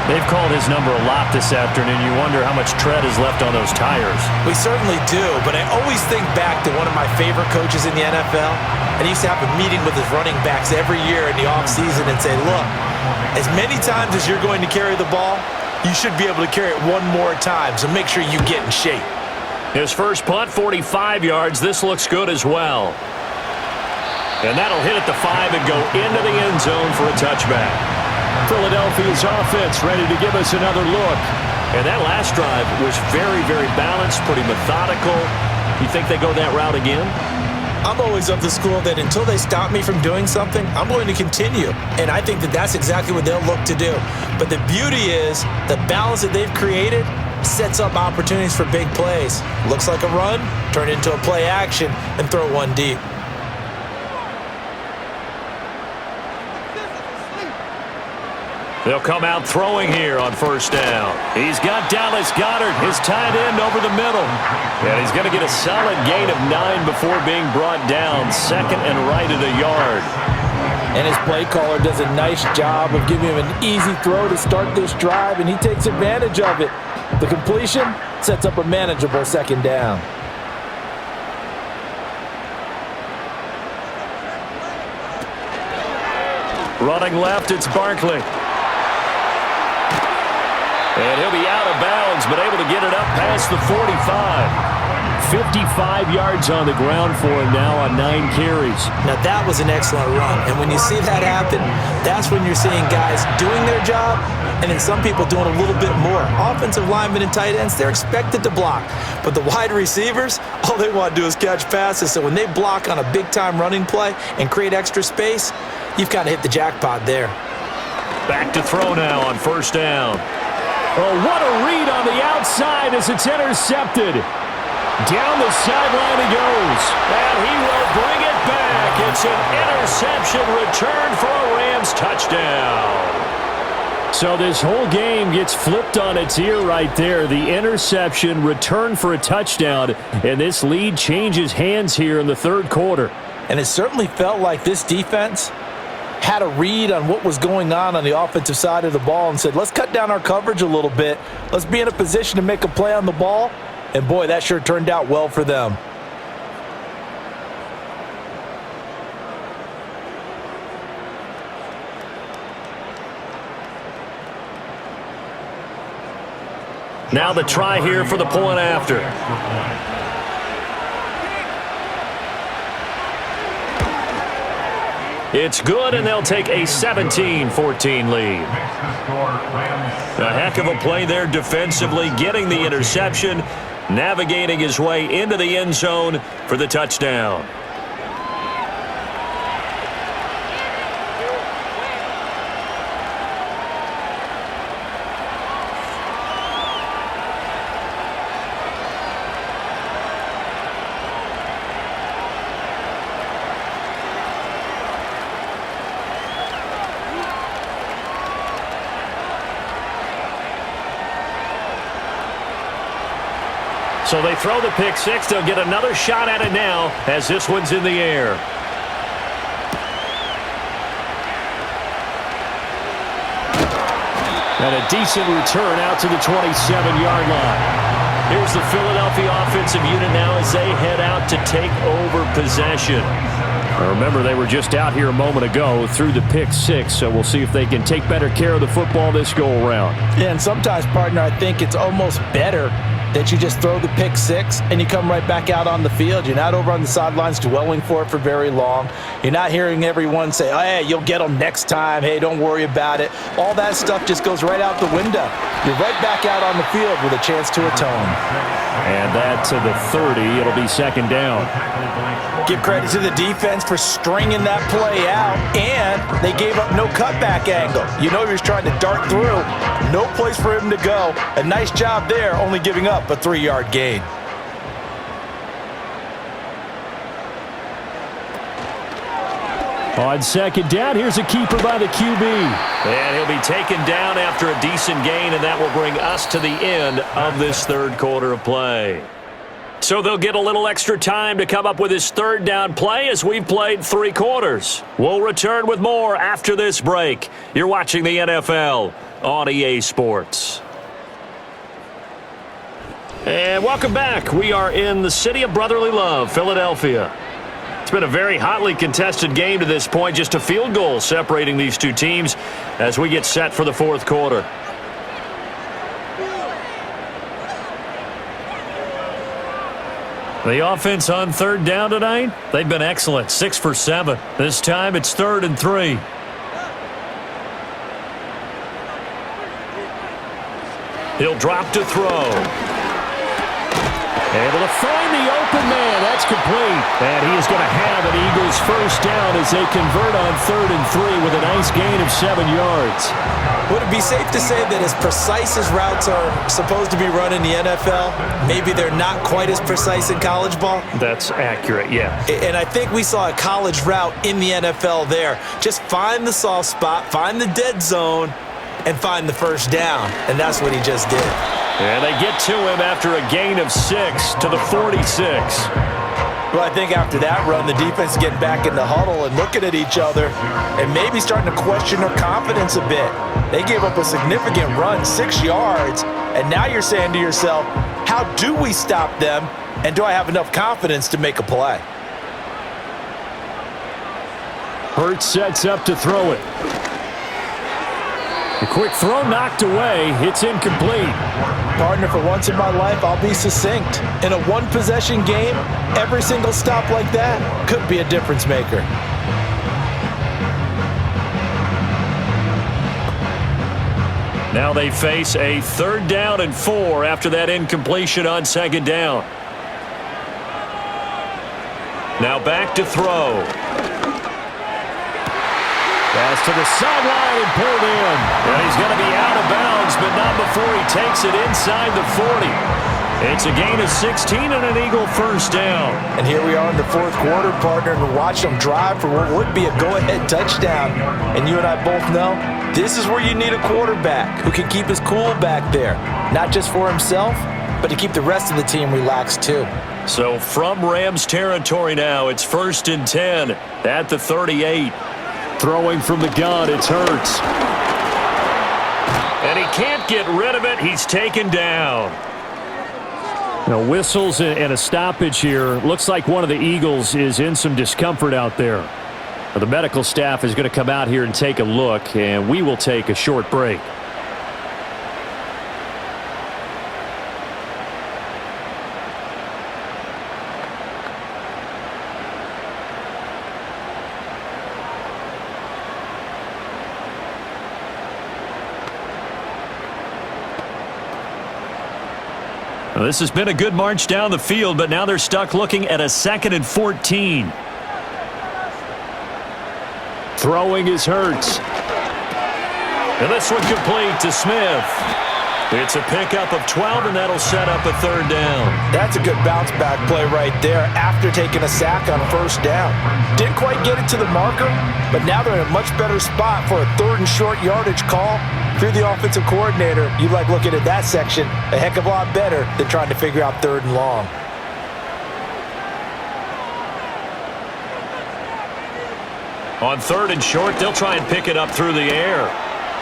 They've called his number a lot this afternoon. You wonder how much tread is left on those tires. We certainly do, but I always think back to one of my favorite coaches in the NFL, and he used to have a meeting with his running backs every year in the offseason and say, look, as many times as you're going to carry the ball, you should be able to carry it one more time, so make sure you get in shape. His first punt, 45 yards. This looks good as well. And that'll hit at the 5 and go into the end zone for a touchback. Philadelphia's offense ready to give us another look. And that last drive was very, very balanced, pretty methodical. You think they go that route again? I'm always of the school that until they stop me from doing something, I'm going to continue. And I think that that's exactly what they'll look to do. But the beauty is the balance that they've created sets up opportunities for big plays. Looks like a run, turn into a play action, and throw one deep. They'll come out throwing here on first down. He's got Dallas Gaudin, his tight end, over the middle. And he's going to get a solid gain of 9 before being brought down. Second and right at a yard. And his play caller does a nice job of giving him an easy throw to start this drive, and he takes advantage of it. The completion sets up a manageable second down. Running left, it's Barkley. And he'll be out of bounds, but able to get it up past the 45. 55 yards on the ground for him now on 9 carries. Now that was an excellent run, and when you see that happen, that's when you're seeing guys doing their job and then some people doing a little bit more. Offensive linemen and tight ends, they're expected to block, but the wide receivers, all they want to do is catch passes. So when they block on a big-time running play and create extra space, you've kind of hit the jackpot there. Back to throw now on first down. Oh, what a read on the outside as it's intercepted. Down the sideline he goes. And he will bring it back. It's an interception return for a Rams touchdown. So this whole game gets flipped on its ear right there. The interception, return for a touchdown, and this lead changes hands here in the third quarter. And it certainly felt like this defense had a read on what was going on the offensive side of the ball and said, let's cut down our coverage a little bit. Let's be in a position to make a play on the ball. And, boy, that sure turned out well for them. Now the try here for the point after. It's good, and they'll take a 17-14 lead. A heck of a play there defensively, getting the interception, navigating his way into the end zone for the touchdown. So they throw the pick six. They'll get another shot at it now as this one's in the air. And a decent return out to the 27-yard line. Here's the Philadelphia offensive unit now as they head out to take over possession. Remember, they were just out here a moment ago through the pick six, so we'll see if they can take better care of the football this go-around. Yeah, and sometimes, partner, I think it's almost better that you just throw the pick six and you come right back out on the field. You're not over on the sidelines dwelling for it for very long. You're not hearing everyone say, oh, hey, you'll get them next time. Hey, don't worry about it. All that stuff just goes right out the window. You're right back out on the field with a chance to atone. And that to the 30. It'll be second down. Give credit to the defense for stringing that play out, and they gave up no cutback angle. You know he was trying to dart through. No place for him to go. A nice job there, only giving up a 3-yard gain. On second down, here's a keeper by the QB. And he'll be taken down after a decent gain, and that will bring us to the end of this third quarter of play. So they'll get a little extra time to come up with his third down play as we've played 3 quarters. We'll return with more after this break. You're watching the NFL on EA Sports. And welcome back. We are in the city of brotherly love, Philadelphia. It's been a very hotly contested game to this point. Just a field goal separating these two teams as we get set for the fourth quarter. The offense on third down tonight, they've been excellent, 6 for 7. This time it's 3rd and 3. He'll drop to throw. Able to find the open man. That's complete. And he is going to have an Eagles first down as they convert on 3rd and 3 with a nice gain of 7 yards. Would it be safe to say that as precise as routes are supposed to be run in the NFL, maybe they're not quite as precise in college ball? That's accurate, yeah. And I think we saw a college route in the NFL there. Just find the soft spot, find the dead zone, and find the first down. And that's what he just did. And they get to him after a gain of 6 to the 46. Well, I think after that run, the defense is getting back in the huddle and looking at each other and maybe starting to question their confidence a bit. They gave up a significant run, 6 yards, and now you're saying to yourself, how do we stop them, and do I have enough confidence to make a play? Hurts sets up to throw it. A quick throw knocked away. It's incomplete. Partner, for once in my life, I'll be succinct. In a one-possession game, every single stop like that could be a difference maker. Now they face a 3rd down and 4 after that incompletion on 2nd down. Now back to throw. Pass to the sideline and pulled in. And he's going to be out of bounds, but not before he takes it inside the 40. It's a gain of 16 and an Eagle first down. And here we are in the fourth quarter, partner, and we're watching them drive for what would be a go-ahead touchdown. And you and I both know this is where you need a quarterback who can keep his cool back there, not just for himself, but to keep the rest of the team relaxed too. So from Rams territory now, it's 1st and 10 at the 38. Throwing from the gun, it's Hurts. And he can't get rid of it. He's taken down. Now, whistles and a stoppage here. Looks like one of the Eagles is in some discomfort out there. Now, the medical staff is going to come out here and take a look, and we will take a short break. Well, this has been a good march down the field, but now they're stuck looking at a 2nd and 14. Throwing is Hurts. And this one complete to Smith. It's a pickup of 12, and that'll set up a 3rd down. That's a good bounce-back play right there after taking a sack on 1st down. Didn't quite get it to the marker, but now they're in a much better spot for a 3rd and short yardage call. If you're the offensive coordinator, you like looking at that section a heck of a lot better than trying to figure out 3rd and long. On 3rd and short, they'll try and pick it up through the air.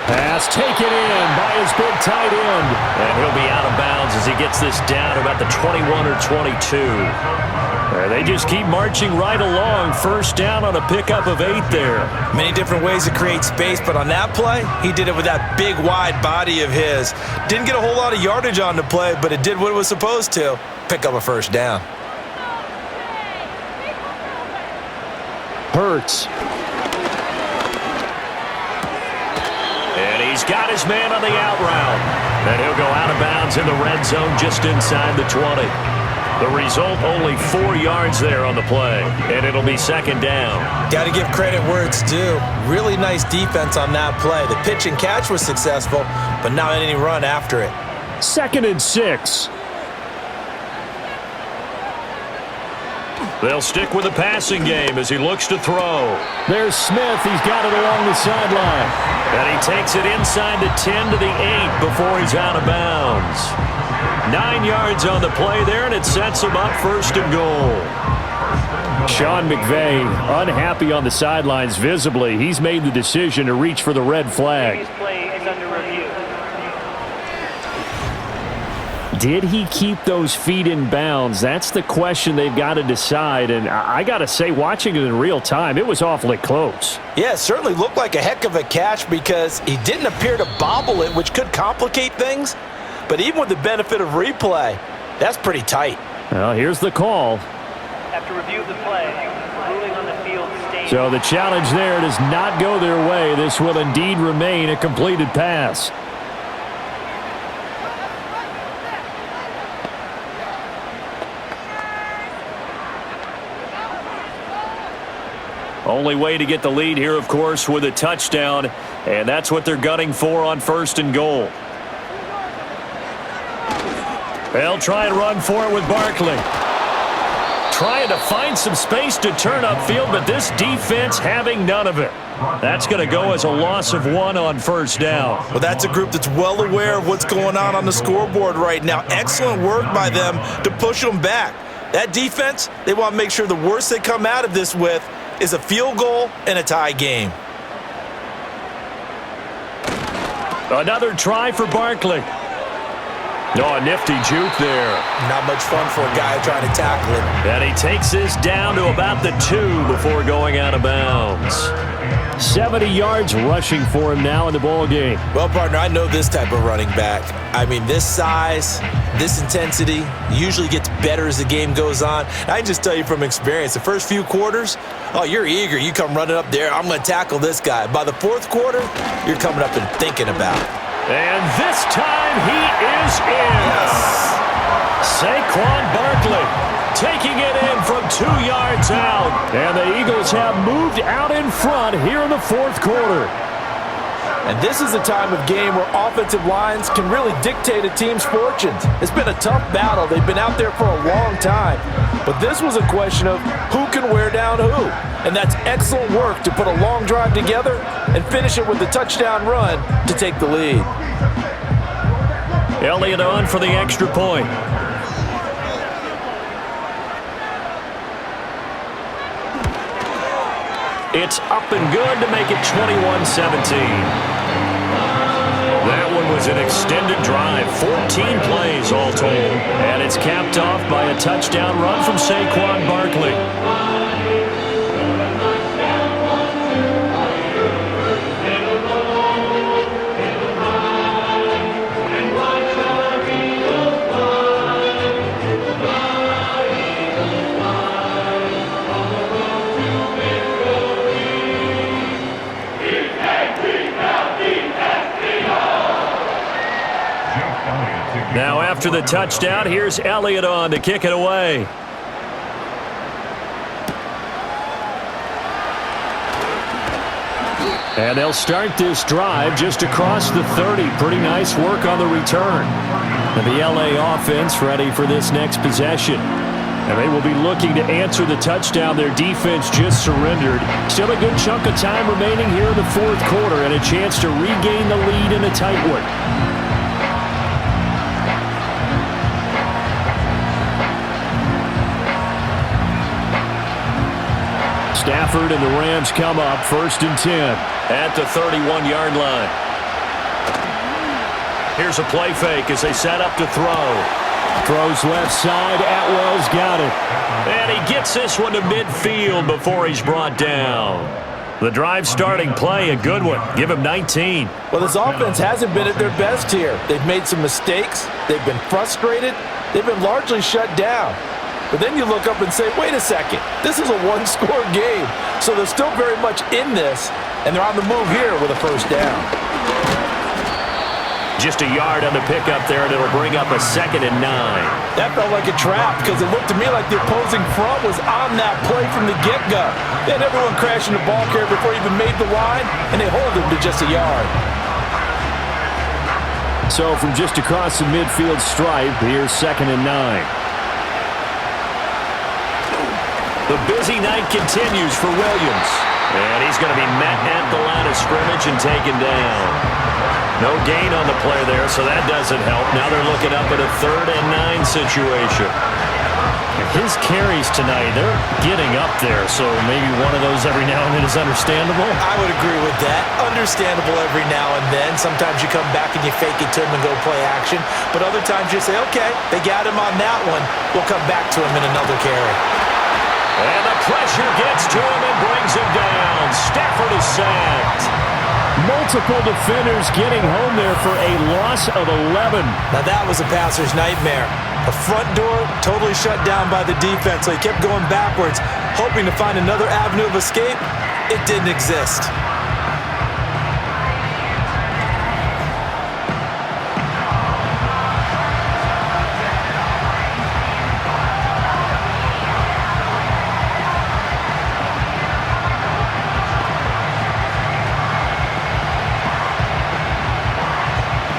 Pass taken in by his big tight end. And he'll be out of bounds as he gets this down about the 21 or 22. They just keep marching right along. 1st down on a pickup of 8 there. Many different ways to create space, but on that play, he did it with that big, wide body of his. Didn't get a whole lot of yardage on the play, but it did what it was supposed to. Pick up a 1st down. Hurts. And he's got his man on the out route. And he'll go out of bounds in the red zone just inside the 20. The result, only 4 yards there on the play. And it'll be 2nd down. Got to give credit where it's due. Really nice defense on that play. The pitch and catch was successful, but not any run after it. 2nd and 6. They'll stick with the passing game as he looks to throw. There's Smith. He's got it along the sideline. And he takes it inside the 10 to the 8 before he's out of bounds. 9 yards on the play there, and it sets him up 1st and goal. Sean McVay unhappy on the sidelines visibly. He's made the decision to reach for the red flag. Previous play is under review. did he keep those feet in bounds? That's the question they've got to decide. And I got to say, watching it in real time, it was awfully close. Yeah, it certainly looked like a heck of a catch because he didn't appear to bobble it, which could complicate things. But even with the benefit of replay, that's pretty tight. Well, here's the call. After review of the play, ruling on the field stays. So the challenge there does not go their way. This will indeed remain a completed pass. Only way to get the lead here, of course, with a touchdown, and that's what they're gunning for on 1st and goal. They'll try and run for it with Barkley. Trying to find some space to turn upfield, but this defense having none of it. That's going to go as a loss of 1 on 1st down. Well, that's a group that's well aware of what's going on the scoreboard right now. Excellent work by them to push them back. That defense, they want to make sure the worst they come out of this with is a field goal and a tie game. Another try for Barkley. Oh, a nifty juke there. Not much fun for a guy trying to tackle it. And he takes this down to about the 2 before going out of bounds. 70 yards rushing for him now in the ball game. Well, partner, I know this type of running back. I mean, this size, this intensity usually gets better as the game goes on. I can just tell you from experience, the first few quarters, oh, you're eager. You come running up there, I'm going to tackle this guy. By the 4th quarter, you're coming up and thinking about it. And this time he is in. Yes. Saquon Barkley taking it in from 2 yards out. And the Eagles have moved out in front here in the 4th quarter. And this is a time of game where offensive lines can really dictate a team's fortunes. It's been a tough battle. They've been out there for a long time. But this was a question of who can wear down who. And that's excellent work to put a long drive together and finish it with a touchdown run to take the lead. Elliott on for the extra point. It's up and good to make it 21-17. That one was an extended drive, 14 plays all told. And it's capped off by a touchdown run from Saquon Barkley. Now after the touchdown, here's Elliott on to kick it away. And they'll start this drive just across the 30. Pretty nice work on the return. And the LA offense ready for this next possession. And they will be looking to answer the touchdown their defense just surrendered. Still a good chunk of time remaining here in the 4th quarter and a chance to regain the lead in a tight one. Stafford and the Rams come up 1st and 10 at the 31-yard line. Here's a play fake as they set up to throw. Throws left side. Atwell's got it. And he gets this one to midfield before he's brought down. The drive starting play, a good one. Give him 19. Well, this offense hasn't been at their best here. They've made some mistakes. They've been frustrated. They've been largely shut down. But then you look up and say, wait a second, this is a one-score game. So they're still very much in this, and they're on the move here with a 1st down. Just a yard on the pickup there, and it'll bring up a 2nd and 9. That felt like a trap because it looked to me like the opposing front was on that play from the get-go. They had everyone crashing the ball carrier before he even made the line, and they hold him to just a yard. So from just across the midfield stripe, here's 2nd and 9. The busy night continues for Williams. And he's going to be met at the line of scrimmage and taken down. No gain on the play there, so that doesn't help. Now they're looking up at a 3rd and 9 situation. His carries tonight, they're getting up there, so maybe one of those every now and then is understandable. I would agree with that. Understandable every now and then. Sometimes you come back and you fake it to him and go play action. But other times you say, okay, they got him on that one. We'll come back to him in another carry. And the pressure gets to him and brings him down. Stafford is sacked. Multiple defenders getting home there for a loss of 11. Now that was a passer's nightmare. The front door totally shut down by the defense, so he kept going backwards, hoping to find another avenue of escape. It didn't exist.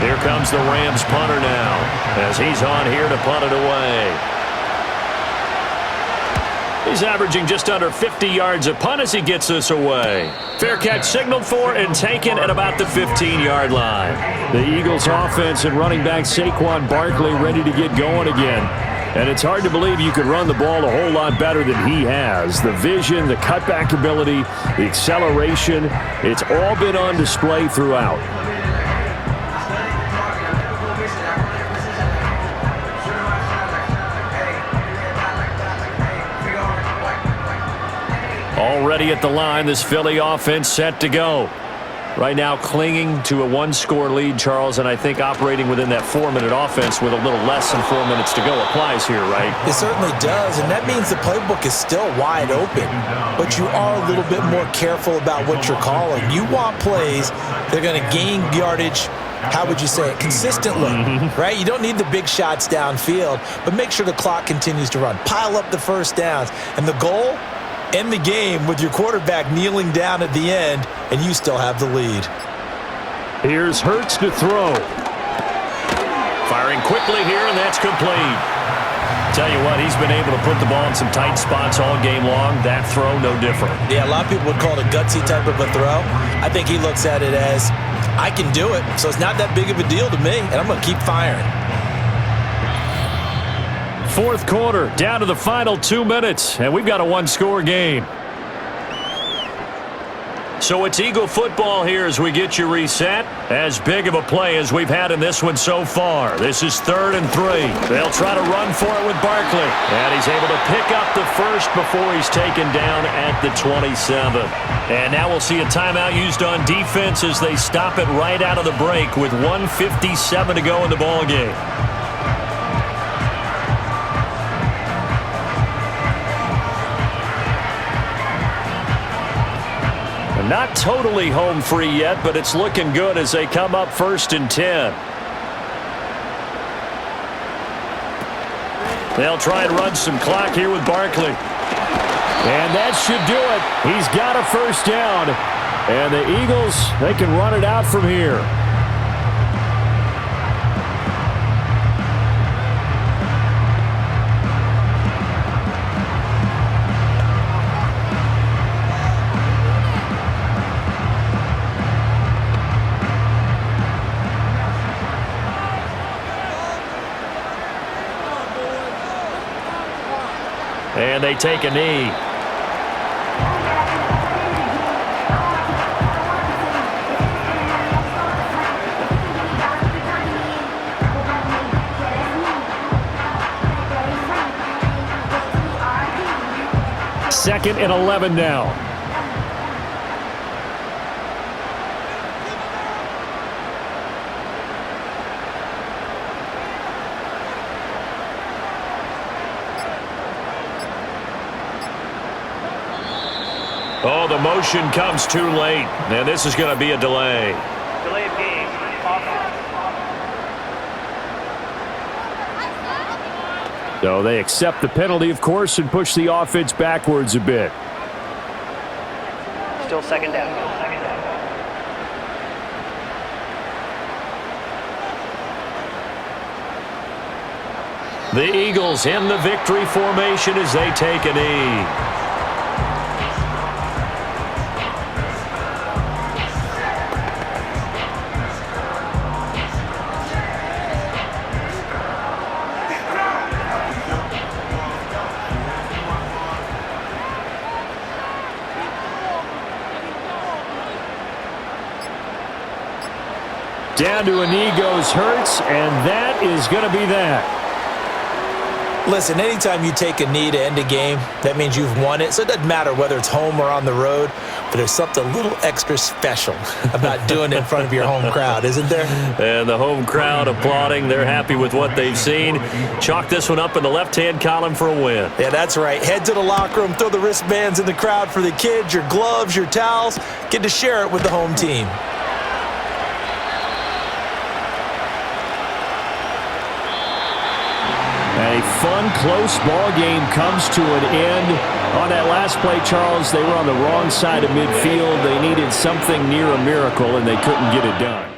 Here comes the Rams punter now, as he's on here to punt it away. He's averaging just under 50 yards a punt as he gets this away. Fair catch signaled for and taken at about the 15-yard line. The Eagles offense and running back Saquon Barkley ready to get going again. And it's hard to believe you could run the ball a whole lot better than he has. The vision, the cutback ability, the acceleration, it's all been on display throughout. Already at the line, this Philly offense set to go. Right now clinging to a one-score lead, Charles, and I think operating within that 4-minute offense with a little less than 4 minutes to go applies here, right? It certainly does, and that means the playbook is still wide open. But you are a little bit more careful about what you're calling. You want plays that are going to gain yardage, how would you say it, consistently, right? You don't need the big shots downfield, but make sure the clock continues to run. Pile up the first downs, and the goal, end the game with your quarterback kneeling down at the end, and you still have the lead. Here's Hurts to throw. Firing quickly here, and that's complete. Tell you what, he's been able to put the ball in some tight spots all game long. That throw, no different. Yeah, a lot of people would call it a gutsy type of a throw. I think he looks at it as, I can do it, so it's not that big of a deal to me, and I'm going to keep firing. Fourth quarter, down to the final 2 minutes, and we've got a one-score game. So it's Eagle football here as we get you reset. As big of a play as we've had in this one so far. This is 3rd and 3. They'll try to run for it with Barkley. And he's able to pick up the first before he's taken down at the 27. And now we'll see a timeout used on defense as they stop it right out of the break with 1:57 to go in the ballgame. Not totally home free yet, but it's looking good as they come up 1st and 10. They'll try and run some clock here with Barkley. And that should do it. He's got a first down. And the Eagles, they can run it out from here. And they take a knee. Second and 11 now. Oh, the motion comes too late. And this is going to be a delay. Delay of game. So they accept the penalty, of course, and push the offense backwards a bit. Still second down. The Eagles in the victory formation as they take a knee. Down to a knee goes Hurts, and that is going to be that. Listen, anytime you take a knee to end a game, that means you've won it. So it doesn't matter whether it's home or on the road, but there's something a little extra special about doing it in front of your home crowd, isn't there? And the home crowd applauding. They're happy with what they've seen. Chalk this one up in the left-hand column for a win. Yeah, that's right. Head to the locker room, throw the wristbands in the crowd for the kids, your gloves, your towels. Get to share it with the home team. A fun, close ball game comes to an end. On that last play, Charles, they were on the wrong side of midfield. They needed something near a miracle, and they couldn't get it done.